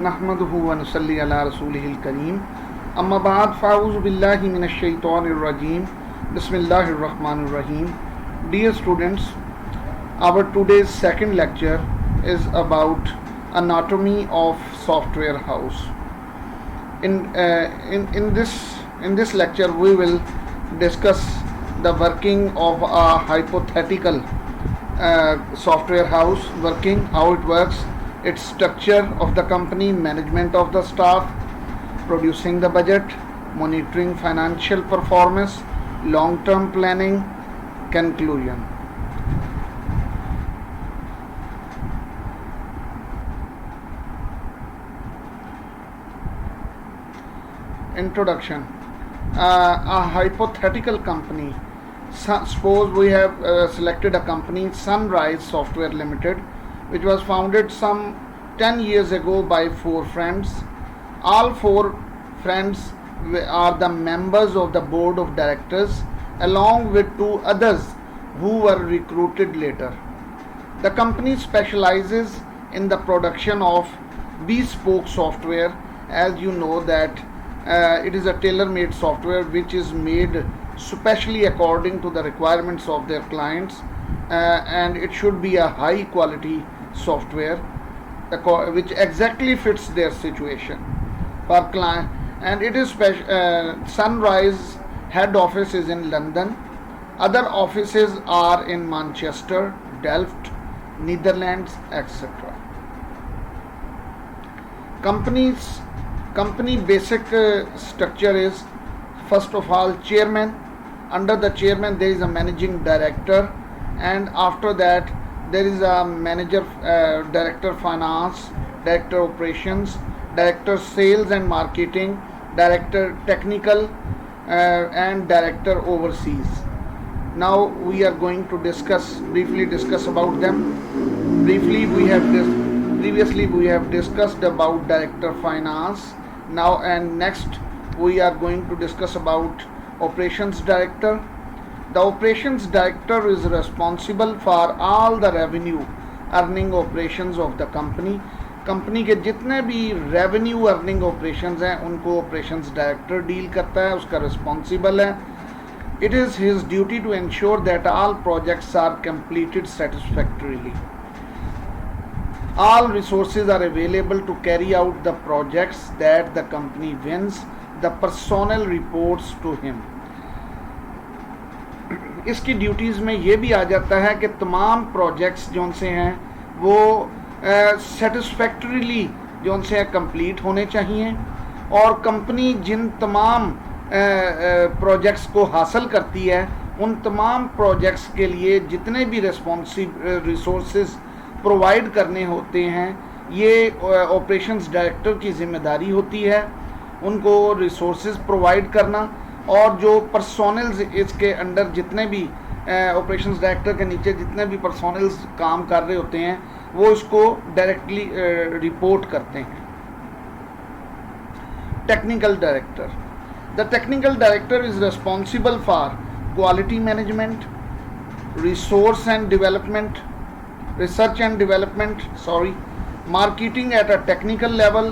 नहमदुहु व नुसल्ली अला रसूलिहिल करीम अम्मा बाद फ़ाऊज़ु बिल्लाहि मिनश शैतानिर रजीम बिस्मिल्लाहिर रहमानिर रहीम. Dear students, our today's second lecture is about anatomy of software house. In this lecture we will discuss the working of a hypothetical software house working, how it works, its structure of the company, management of the staff, producing the budget, monitoring financial performance, long-term planning, conclusion. Introduction. A hypothetical company. Suppose we have selected a company, Sunrise Software Limited, which was founded some 10 years ago by 4 friends. All 4 friends are the members of the board of directors, along with 2 others who were recruited later. The company specializes in the production of bespoke software. As you know that it is a tailor-made software which is made specially according to the requirements of their clients, and it should be a high quality software which exactly fits their situation for client. And it is Sunrise head office is in London. Other offices are in Manchester, Delft, Netherlands, etc. Company basic structure is, first of all, chairman. Under the chairman there is a managing director, and after that there is a manager, director finance, director operations, director sales and marketing, director technical, and director overseas. Now we are going to briefly discuss about them. Previously we have discussed about director finance. Now and next we are going to discuss about operations director. The operations director is responsible for all the revenue earning operations of the company. Company के जितने भी revenue earning operations हैं उनको operations director deal करता है, उसका responsible है. It is his duty to ensure that all projects are completed satisfactorily. All resources are available to carry out the projects that the company wins. The personnel reports to him. इसकी duties में ये भी आ जाता है कि तमाम projects जो से हैं वो सेटिस्फैक्टरीली जो से कंप्लीट होने चाहिए, और कंपनी जिन तमाम प्रोजेक्ट्स को हासिल करती है उन तमाम प्रोजेक्ट्स के लिए जितने भी रिसोर्सेज प्रोवाइड करने होते हैं ये ऑपरेशंस डायरेक्टर की ज़िम्मेदारी होती है, उनको रिसोर्सेज प्रोवाइड करना. और जो पर्सोनल्स इसके अंडर जितने भी ऑपरेशंस डायरेक्टर के नीचे जितने भी पर्सोनल्स काम कर रहे होते हैं वो इसको डायरेक्टली रिपोर्ट करते हैं. Technical director. The technical director is responsible for quality management, resource and development, research and development, marketing at a technical level,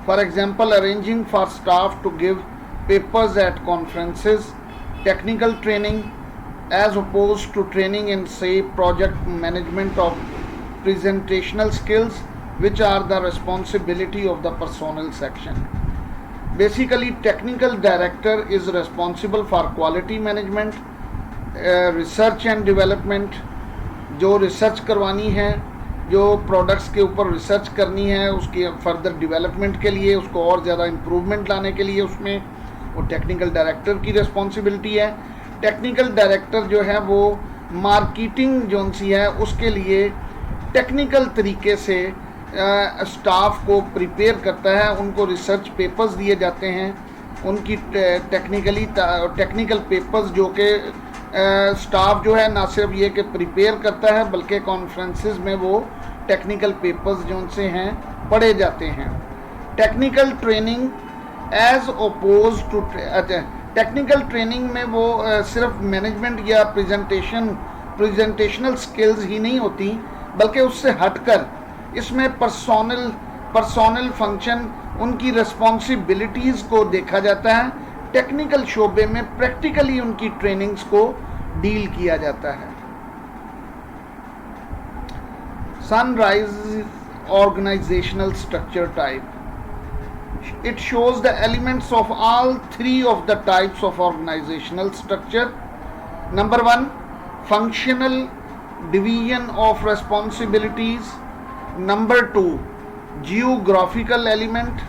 for example arranging for staff to give papers at conferences, technical training as opposed to training in say project management of presentational skills which are the responsibility of the personnel section. Basically technical director is responsible for quality management, research and development, जो research करवानी है, जो products के ऊपर research करनी है उसकी further development के लिए, उसको और ज़्यादा इम्प्रूवमेंट लाने के लिए उसमें वो टेक्निकल डायरेक्टर की रिस्पॉन्सिबिलिटी है. टेक्निकल डायरेक्टर जो है वो मार्केटिंग जो सी है उसके लिए टेक्निकल तरीके से स्टाफ को प्रिपेयर करता है, उनको रिसर्च पेपर्स दिए जाते हैं, उनकी टेक्निकल पेपर्स जो कि स्टाफ जो है ना सिर्फ ये कि प्रिपेयर करता है बल्कि कॉन्फ्रेंसेस में वो टेक्निकल पेपर्स जो से हैं पढ़े जाते हैं. Technical training as oppose to technical training में वो सिर्फ मैनेजमेंट या प्रेजेंटेशनल स्किल्स ही नहीं होती बल्कि उससे हटकर इसमें पर्सोनल पर्सोनल फंक्शन, उनकी रिस्पॉन्सिबिलिटीज़ को देखा जाता है। टेक्निकल शोबे में प्रैक्टिकली उनकी ट्रेनिंग्स को डील किया जाता है। Sunrise organizational structure type. It shows the elements of all three of the types of organizational structure. Number one, functional division of responsibilities. Number two, geographical element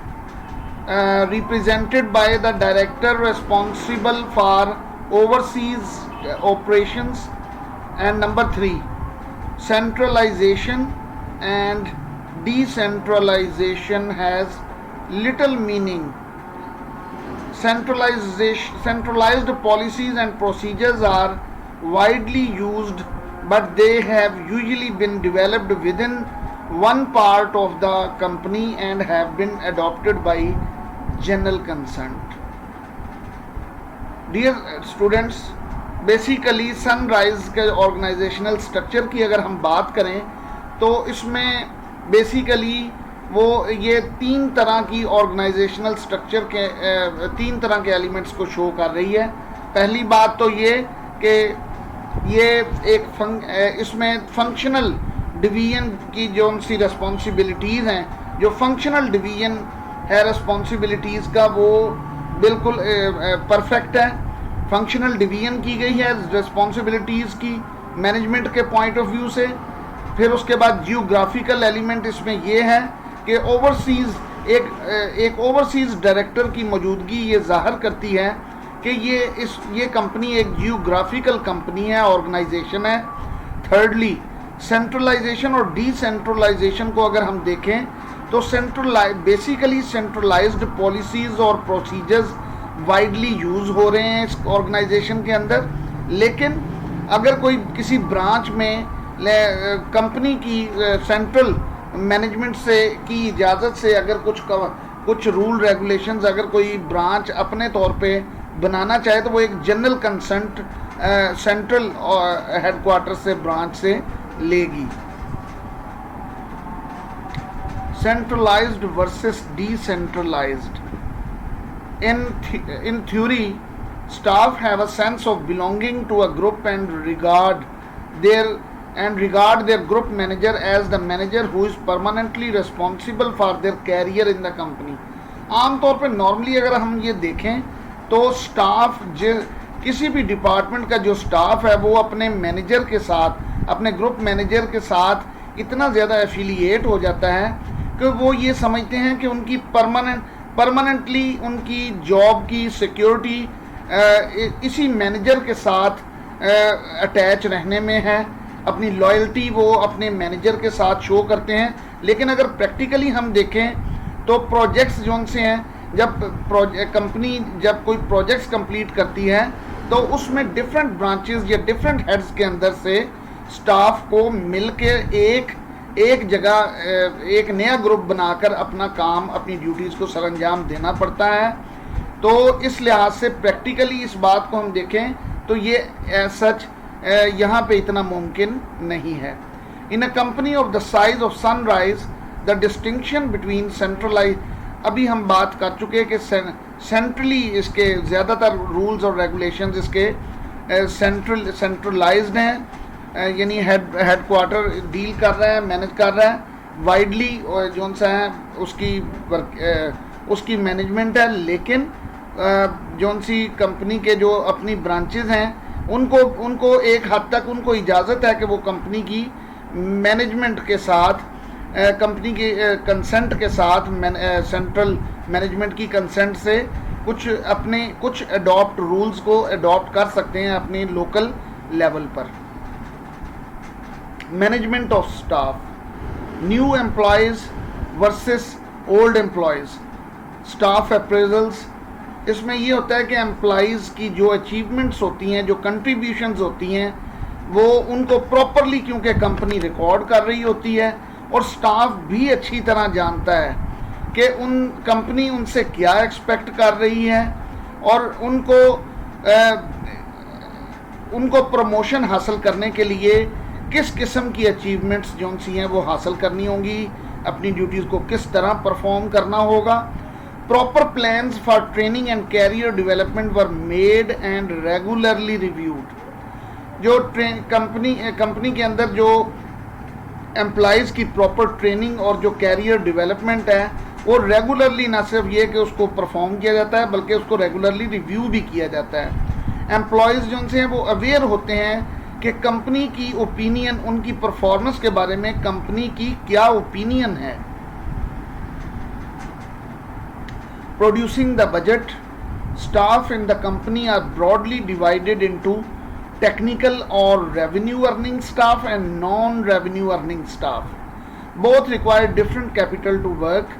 represented by the director responsible for overseas operations. And number three, centralization and decentralization has little meaning. Centralized policies and procedures are widely used, but they have usually been developed within one part of the company and have been adopted by general consent. Dear students, basically sunrise के organisational structure की अगर हम बात करें तो इसमें basically वो ये तीन तरह की ऑर्गेनाइजेशनल स्ट्रक्चर के तीन तरह के एलिमेंट्स को शो कर रही है। पहली बात तो ये कि ये एक इसमें फंक्शनल डिवीजन की जो उनकी रिस्पॉन्सिबिलिटीज़ हैं, जो फंक्शनल डिवीजन है रिस्पॉन्सिबिलिटीज़ का, वो बिल्कुल परफेक्ट है। फंक्शनल डिवीजन की गई है रिस्पॉन्सिबिलिटीज़ की मैनेजमेंट के पॉइंट ऑफ व्यू से। फिर उसके बाद जियोग्राफिकल एलिमेंट इसमें ये है कि ओवरसीज़ एक ओवरसीज़ डायरेक्टर की मौजूदगी ये ज़ाहिर करती है कि ये कंपनी एक जियोग्राफिकल कंपनी है, ऑर्गेनाइजेशन है। थर्डली, सेंट्रलाइजेशन और डिसेंट्रलाइजेशन को अगर हम देखें तो बेसिकली सेंट्रलाइज्ड पॉलिसीज़ और प्रोसीजर्स वाइडली यूज़ हो रहे हैं इस ऑर्गेनाइजेशन के अंदर। लेकिन अगर कोई किसी ब्रांच में कंपनी की सेंट्रल मैनेजमेंट से की इजाज़त से अगर कुछ रूल रेगुलेशंस अगर कोई ब्रांच अपने तौर पे बनाना चाहे तो वो एक जनरल कंसेंट सेंट्रल हेडक्वार्टर से ब्रांच से लेगी। Centralised versus decentralised. In theory, staff have a sense of belonging to a group and regard their group manager as the manager who is permanently responsible for their career in the company. आमतौर पे normally अगर हम ये देखें तो staff किसी भी department का जो स्टाफ है वो अपने मैनेजर के साथ, अपने ग्रुप मैनेजर के साथ इतना ज़्यादा एफिलिएट हो जाता है कि वो ये समझते हैं कि उनकी परमानेंटली उनकी जॉब की सिक्योरिटी इसी मैनेजर के साथ अटैच रहने में है। अपनी लॉयल्टी वो अपने मैनेजर के साथ शो करते हैं। लेकिन अगर प्रैक्टिकली हम देखें तो प्रोजेक्ट्स जो उनसे हैं, जब कंपनी जब कोई प्रोजेक्ट्स कंप्लीट करती है तो उसमें डिफरेंट ब्रांचेस या डिफरेंट हेड्स के अंदर से स्टाफ को मिल के एक जगह एक नया ग्रुप बनाकर अपना काम, अपनी ड्यूटीज़ को सरअंजाम देना पड़ता है। तो इस लिहाज से प्रैक्टिकली इस बात को हम देखें तो ये सच यहाँ पे इतना मुमकिन नहीं है। In a company of the size of sunrise the distinction between centralise, अभी हम बात कर चुके हैं कि सेंट्रली इसके ज़्यादातर रूल्स और रेगुलेशंस इसके सेंट्रलाइज्ड हैं, यानी हेडक्वार्टर डील कर रहा है, मैनेज कर रहा है। वाइडली जो सा है उसकी मैनेजमेंट है। लेकिन जो सी कंपनी के जो अपनी ब्रांचेस हैं उनको एक हद तक उनको इजाज़त है कि वो कंपनी की मैनेजमेंट के साथ, कंपनी के कंसेंट के साथ, सेंट्रल मैनेजमेंट की कंसेंट से कुछ अडॉप्ट रूल्स को अडॉप्ट कर सकते हैं अपने लोकल लेवल पर। Management of staff, new employees versus old employees, staff appraisals. इसमें ये होता है कि एम्प्लॉयज़ की जो अचीवमेंट्स होती हैं, जो कंट्रीब्यूशंस होती हैं, वो उनको प्रॉपरली क्योंकि कंपनी रिकॉर्ड कर रही होती है और स्टाफ भी अच्छी तरह जानता है कि कंपनी उनसे क्या एक्सपेक्ट कर रही है और उनको प्रमोशन हासिल करने के लिए किस किस्म की अचीवमेंट्स जो सी हैं वो हासिल करनी होंगी। अपनी ड्यूटीज़ को किस तरह परफॉर्म करना होगा। Proper plans for training and career development were made and regularly reviewed. जो कंपनी के अंदर जो एम्प्लॉयज़ की प्रॉपर ट्रेनिंग और जो कैरियर डेवलपमेंट है वो रेगुलरली, ना सिर्फ ये कि उसको परफॉर्म किया जाता है बल्कि उसको रेगुलरली रिव्यू भी किया जाता है। एम्प्लॉयज़ जो उनसे हैं वो अवेयर होते हैं कि कंपनी की ओपिनियन, उनकी परफॉर्मेंस के बारे में कंपनी की क्या ओपिनियन है। Producing the budget, staff in the company are broadly divided into technical or revenue earning staff and non-revenue earning staff. Both require different capital to work.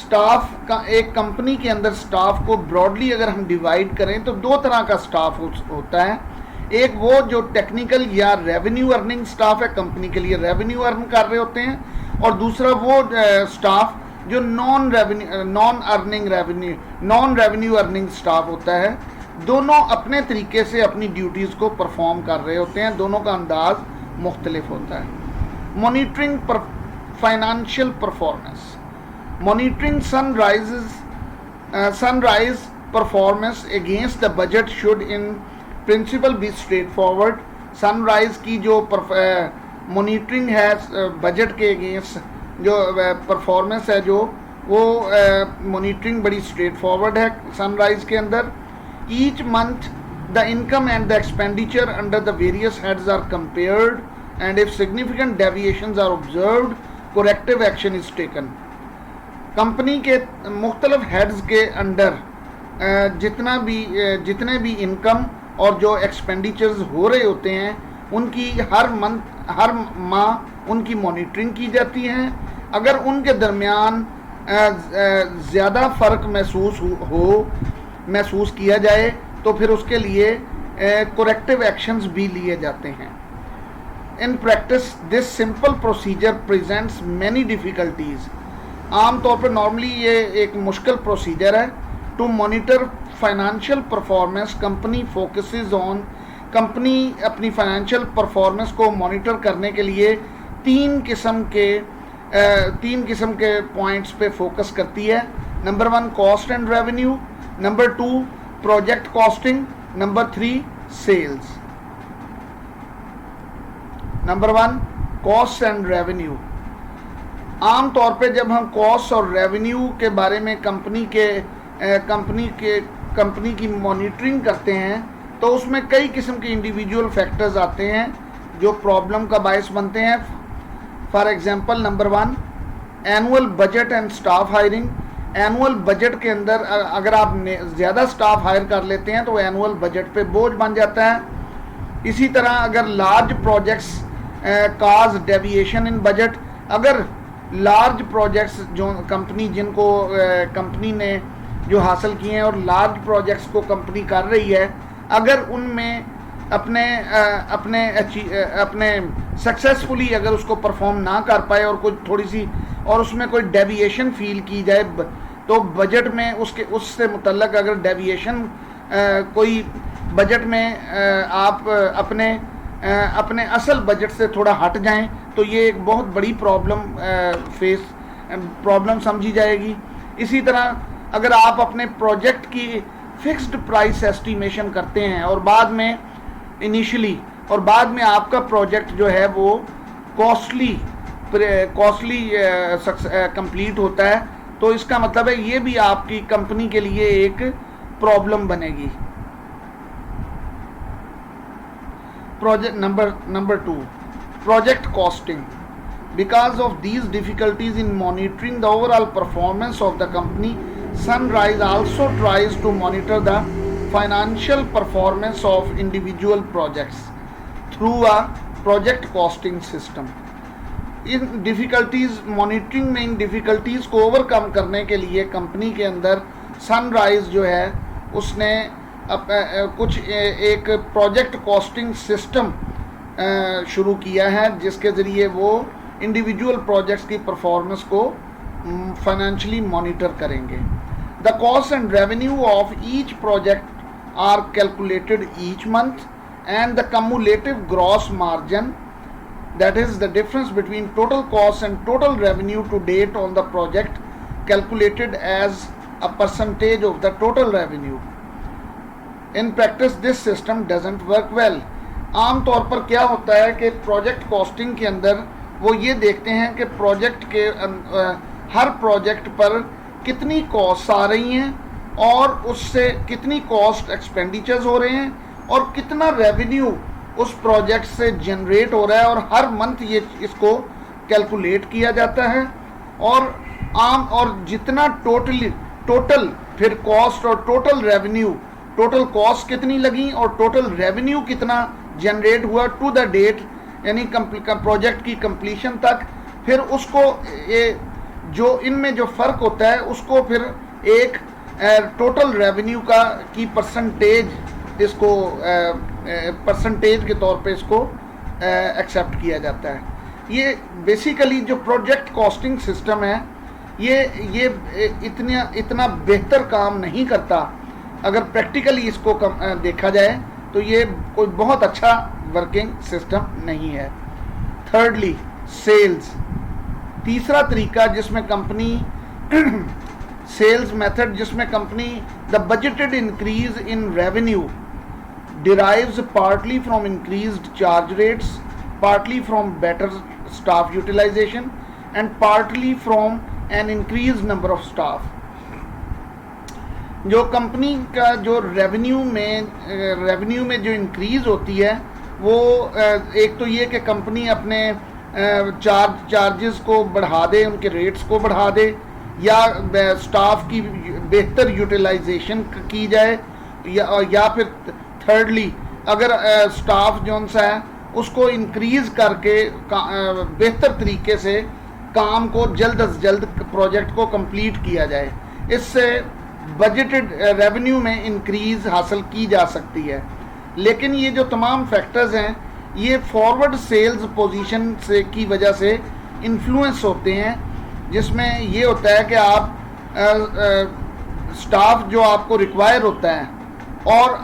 Staff का, एक company के अंदर स्टाफ को broadly अगर हम divide करें तो दो तरह का स्टाफ होता है। एक वो जो टेक्निकल या रेवेन्यू अर्निंग स्टाफ है, कंपनी के लिए रेवेन्यू अर्न कर रहे होते हैं, और दूसरा वो स्टाफ जो नॉन रेवेन्यू अर्निंग स्टाफ होता है। दोनों अपने तरीके से अपनी ड्यूटीज़ को परफॉर्म कर रहे होते हैं, दोनों का अंदाज मुख्तलिफ होता है। Monitoring financial performance, monitoring sunrise performance against the budget should in principle be straight forward. Sunrise की जो मॉनिटरिंग है बजट के अगेंस्ट जो परफॉर्मेंस है, जो वो मॉनिटरिंग बड़ी स्ट्रेट फॉरवर्ड है सनराइज के अंदर। Each month, the income and the expenditure under the various heads are compared, and if significant deviations are observed, corrective action is taken. Company के मुख्तलिफ हेड्स के अंडर जितने भी इनकम और जो एक्सपेंडिचर्स हो रहे होते हैं उनकी हर माह उनकी मॉनिटरिंग की जाती है। अगर उनके दरमियान ज़्यादा फ़र्क महसूस किया जाए तो फिर उसके लिए कोरेक्टिव एक्शंस भी लिए जाते हैं। In practice this simple procedure presents many difficulties. आम तौर पर नॉर्मली ये एक मुश्किल प्रोसीजर है। To monitor financial performance, company focuses on, company अपनी फाइनेंशियल परफॉर्मेंस को मॉनिटर करने के लिए तीन किस्म के पॉइंट्स पे फोकस करती है। Number 1 cost and revenue, number 2 project costing, number 3 sales. Number 1 cost and revenue. आम तौर पे जब हम कॉस्ट और रेवेन्यू के बारे में कंपनी की मॉनिटरिंग करते हैं तो उसमें कई किस्म के इंडिविजुअल फैक्टर्स आते हैं जो प्रॉब्लम का बायस बनते हैं। For example, number 1 annual budget and staff hiring. Annual budget के अंदर अगर आप ज़्यादा स्टाफ हायर कर लेते हैं तो एनुअल बजट पे बोझ बन जाता है। इसी तरह अगर लार्ज प्रोजेक्ट्स काज डेविएशन इन बजट, अगर लार्ज प्रोजेक्ट्स जो कंपनी ने जो हासिल किए हैं और लार्ज प्रोजेक्ट्स को कंपनी कर रही है, अगर उनमें अपने सक्सेसफुली अगर उसको परफॉर्म ना कर पाए और कुछ थोड़ी सी और उसमें कोई डेविएशन फील की जाए तो बजट में उससे मुतल्लक अगर डेविएशन कोई बजट में आप अपने असल बजट से थोड़ा हट जाएं तो ये एक बहुत बड़ी प्रॉब्लम समझी जाएगी। इसी तरह अगर आप अपने प्रोजेक्ट की फिक्स्ड प्राइस एस्टिमेशन करते हैं और बाद में आपका प्रोजेक्ट जो है वो कॉस्टली कंप्लीट होता है तो इसका मतलब है ये भी आपकी कंपनी के लिए एक प्रॉब्लम बनेगी। Project number 2 project costing. Because of these difficulties in monitoring the overall performance of the company, Sunrise also tries to monitor the financial performance of individual projects through a project costing system. इन difficulties monitoring में इन difficulties को overcome करने के लिए company के अंदर sunrise जो है उसने एक प्रोजेक्ट कॉस्टिंग सिस्टम शुरू किया है जिसके ज़रिए वो इंडिविजुअल प्रोजेक्ट्स की परफॉर्मेंस को फाइनेंशियली मॉनिटर करेंगे। The cost and revenue of each project are calculated each month and the cumulative gross margin that is the difference between total cost and total revenue to date on the project calculated as a percentage of the total revenue. In practice this system doesn't work well. आम तौर पर क्या होता है कि project costing के अंदर वो ये देखते हैं कि प्रोजेक्ट के हर प्रोजेक्ट पर कितनी कॉस्ट आ रही हैं और उससे कितनी कॉस्ट एक्सपेंडिचर्स हो रहे हैं और कितना रेवेन्यू उस प्रोजेक्ट से जनरेट हो रहा है, और हर मंथ ये इसको कैलकुलेट किया जाता है। और जितना टोटल फिर कॉस्ट और टोटल रेवेन्यू, टोटल कॉस्ट कितनी लगी और टोटल रेवेन्यू कितना जनरेट हुआ टू द डेट, यानी प्रोजेक्ट की कंप्लीशन तक, फिर उसको जो इनमें जो फ़र्क होता है उसको फिर एक टोटल रेवेन्यू की परसेंटेज, इसको परसेंटेज के तौर पे इसको एक्सेप्ट किया जाता है। ये बेसिकली जो प्रोजेक्ट कॉस्टिंग सिस्टम है ये इतना बेहतर काम नहीं करता। अगर प्रैक्टिकली इसको देखा जाए तो ये कोई बहुत अच्छा वर्किंग सिस्टम नहीं है। थर्डली सेल्स, तीसरा तरीका जिसमें कंपनी सेल्स मेथड जिसमें company the budgeted increase in revenue derives partly from increased charge rates, partly from better staff utilization and partly from an increased number of staff. जो company का जो revenue में जो increase होती है वो एक तो ये कि कंपनी अपने चार्जेस को बढ़ा दे, उनके रेट्स को बढ़ा दे, या स्टाफ की बेहतर यूटिलाइजेशन की जाए, या फिर थर्डली अगर स्टाफ जो सा है उसको इंक्रीज करके बेहतर तरीके से काम को जल्द अज जल्द प्रोजेक्ट को कंप्लीट किया जाए। इससे बजटेड रेवेन्यू में इंक्रीज हासिल की जा सकती है। लेकिन ये जो तमाम फैक्टर्स हैं ये फॉरवर्ड सेल्स पोजीशन से की वजह से इन्फ्लुएंस होते हैं, जिसमें ये होता है कि आप स्टाफ जो आपको रिक्वायर होता है और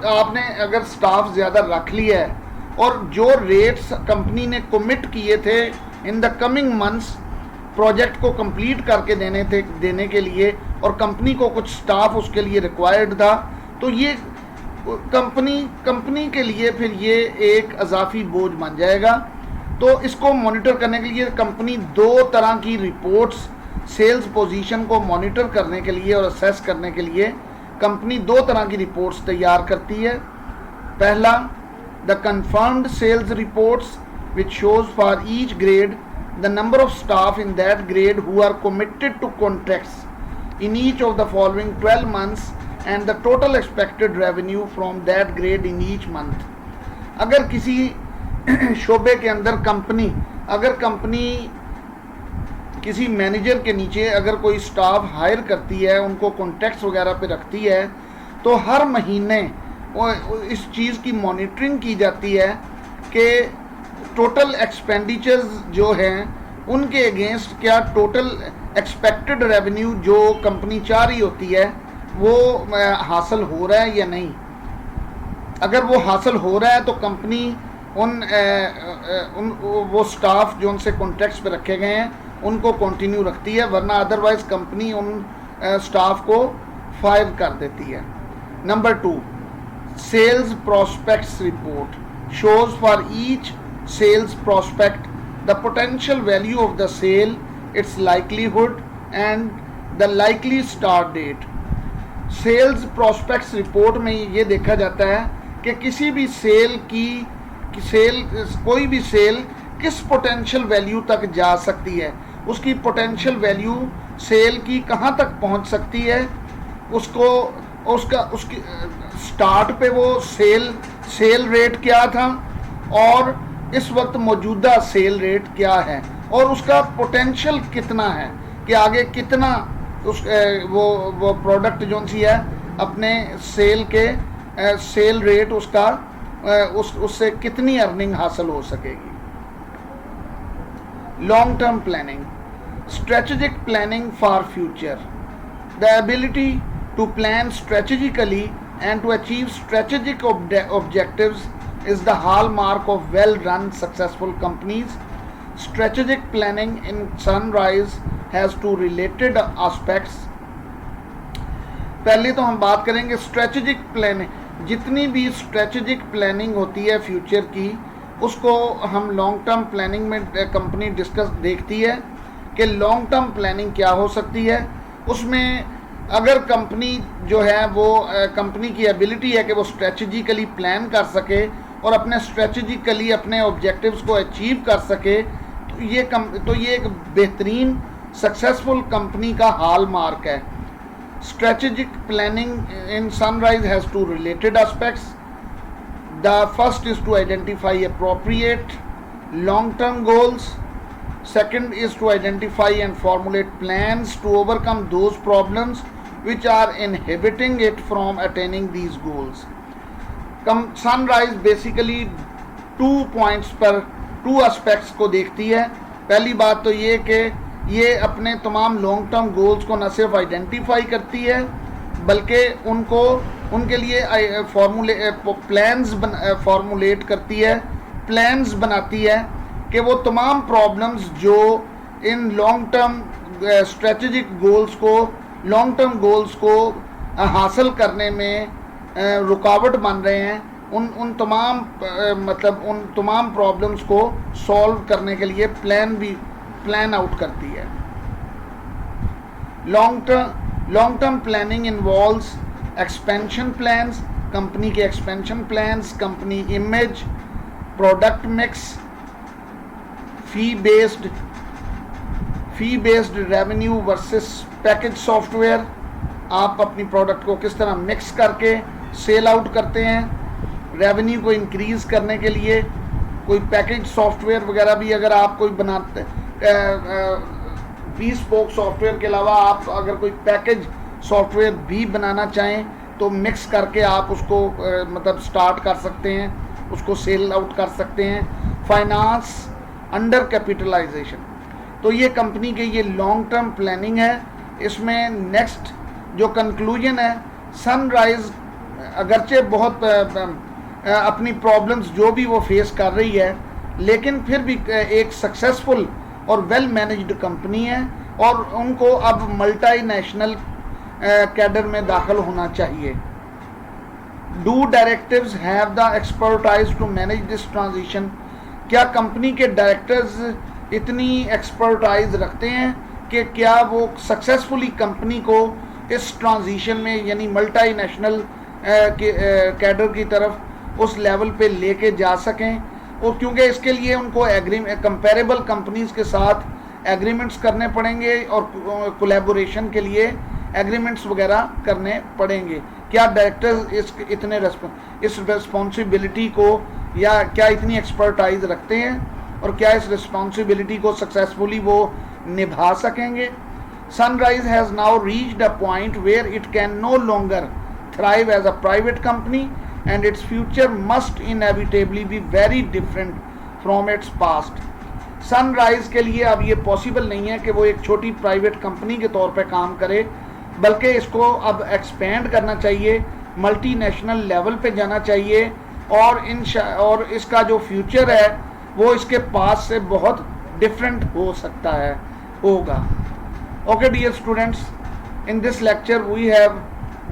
आपने अगर स्टाफ ज़्यादा रख लिया है और जो रेट्स कंपनी ने कमिट किए थे in the coming months project को कंप्लीट करके देने के लिए, और कंपनी को कुछ स्टाफ उसके लिए रिक्वायर्ड था, तो ये कंपनी के लिए फिर ये एक अजाफी बोझ बन जाएगा। तो इसको मॉनिटर करने के लिए कंपनी दो तरह की रिपोर्ट्स, सेल्स पोजीशन को मॉनिटर करने के लिए और असेस करने के लिए कंपनी दो तरह की रिपोर्ट्स तैयार करती है। पहला, the confirmed sales reports which shows for each grade the number of staff in that grade who are committed to contracts in each of the following 12 months and the total expected revenue from that grade in each month. अगर किसी शोबे के अंदर company किसी manager के नीचे अगर कोई स्टाफ हायर करती है, उनको कॉन्ट्रैक्ट्स वगैरह पे रखती है, तो हर महीने इस चीज़ की मॉनिटरिंग की जाती है कि टोटल एक्सपेंडिचर्स जो हैं उनके अगेंस्ट क्या टोटल एक्सपेक्टेड रेवेन्यू जो कंपनी चाह रही होती है वो हासिल हो रहा है या नहीं। अगर वो हासिल हो रहा है तो कंपनी वो स्टाफ जो उनसे कॉन्ट्रैक्ट्स पे रखे गए हैं उनको कंटिन्यू रखती है, वरना अदरवाइज कंपनी उन स्टाफ को फायर कर देती है। Number 2, sales prospects report shows for each sales prospect the potential value of the sale, its likelihood and the likely start date. Sales prospects report में ये देखा जाता है कि किसी भी कोई भी सेल किस पोटेंशियल वैल्यू तक जा सकती है, उसकी पोटेंशियल वैल्यू सेल की कहाँ तक पहुँच सकती है, उसकी स्टार्ट पे वो सेल रेट क्या था और इस वक्त मौजूदा सेल रेट क्या है, और उसका पोटेंशियल कितना है कि आगे कितना वो प्रोडक्ट जो सी है अपने सेल रेट उसका उससे कितनी अर्निंग हासिल हो सकेगी। Long term planning, strategic planning for future, the ability to plan strategically and to achieve strategic objectives is the hallmark of well-run successful companies. Strategic planning in Sunrise has two related aspects. पहले तो हम बात करेंगे strategic planning. जितनी भी strategic planning होती है future की, उसको हम लॉन्ग टर्म प्लानिंग में कंपनी डिस्कस देखती है कि लॉन्ग टर्म प्लानिंग क्या हो सकती है। उसमें अगर कंपनी जो है वो कंपनी की एबिलिटी है कि वो स्ट्रेटजिकली प्लान कर सके और अपने स्ट्रेटजिकली अपने ऑब्जेक्टिव्स को अचीव कर सके, तो ये एक बेहतरीन सक्सेसफुल कंपनी का हॉल मार्क है। Strategic planning in Sunrise has two related aspects. The first is to identify appropriate long-term goals. Second is to identify and formulate plans to overcome those problems which are inhibiting it from attaining these goals. Sunrise basically 2 points पर 2 aspects को देखती है. पहली बात तो ये कि ये अपने तमाम लॉन्ग टर्म गोल्स को न सिर्फ आइडेंटिफाई करती है बल्कि उनके लिए प्लान्स फॉर्मुलेट करती है, प्लान्स बनाती है कि वो तमाम प्रॉब्लम्स जो in long term strategic goals को, लॉन्ग टर्म गोल्स को हासिल करने में रुकावट बन रहे हैं, उन तमाम प्रॉब्लम्स को सॉल्व करने के लिए प्लान आउट करती है. Long term planning involves expansion plans, company के expansion plans, company image, product mix, fee based revenue versus package software. आप अपनी प्रोडक्ट को किस तरह मिक्स करके सेल आउट करते हैं. रेवेन्यू को इंक्रीज करने के लिए कोई पैकेज सॉफ्टवेयर वगैरह भी अगर आप कोई बनाते, bespoke सॉफ्टवेयर के अलावा आप अगर कोई पैकेज सॉफ्टवेयर भी बनाना चाहें तो मिक्स करके आप उसको स्टार्ट कर सकते हैं, उसको सेल आउट कर सकते हैं. फाइनेंस अंडर कैपिटलाइजेशन, तो ये कंपनी के ये लॉन्ग टर्म प्लानिंग है. इसमें नेक्स्ट जो कंक्लूजन है, सनराइज अगरचे बहुत अपनी प्रॉब्लम्स जो भी वो फेस कर रही है लेकिन फिर भी एक सक्सेसफुल और वेल मैनेज्ड कंपनी है और उनको अब मल्टी नेशनल कैडर में दाखिल होना चाहिए. Do directors have the expertise to manage this transition, क्या कंपनी के डायरेक्टर्स इतनी एक्सपर्टाइज रखते हैं कि क्या वो सक्सेसफुली कंपनी को इस ट्रांजिशन में यानी मल्टी नेशनल कैडर की तरफ उस लेवल पे लेके जा सकें. और क्योंकि इसके लिए उनको कंपेरेबल कंपनीज के साथ एग्रीमेंट्स करने पड़ेंगे और कोलैबोरेशन के लिए एग्रीमेंट्स वगैरह करने पड़ेंगे. क्या डायरेक्टर्स इस रिस्पॉन्सिबिलिटी को या क्या इतनी एक्सपर्टाइज रखते हैं और क्या इस रिस्पॉन्सिबिलिटी को सक्सेसफुली वो निभा सकेंगे. Sunrise has now reached a point where it can no longer thrive as a private company and its future must inevitably be very different from its past. Sunrise के लिए अब ये पॉसिबल नहीं है कि वो एक छोटी प्राइवेट कंपनी के तौर पे काम करे, बल्कि इसको अब एक्सपेंड करना चाहिए, मल्टी नेशनल लेवल पे जाना चाहिए और इसका जो फ्यूचर है वो इसके पास से बहुत डिफरेंट हो सकता है होगा. Okay dear students, in this lecture we have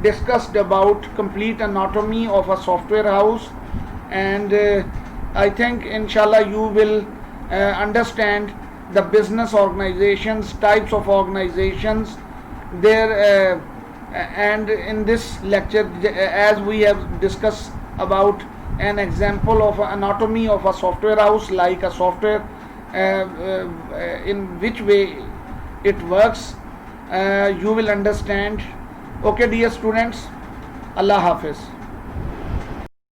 discussed about complete anatomy of a software house, and I think inshallah you will understand the business organizations, types of organizations there, and in this lecture as we have discussed about an example of anatomy of a software house, like a software in which way it works, you will understand. Okay dear students, Allah Hafiz.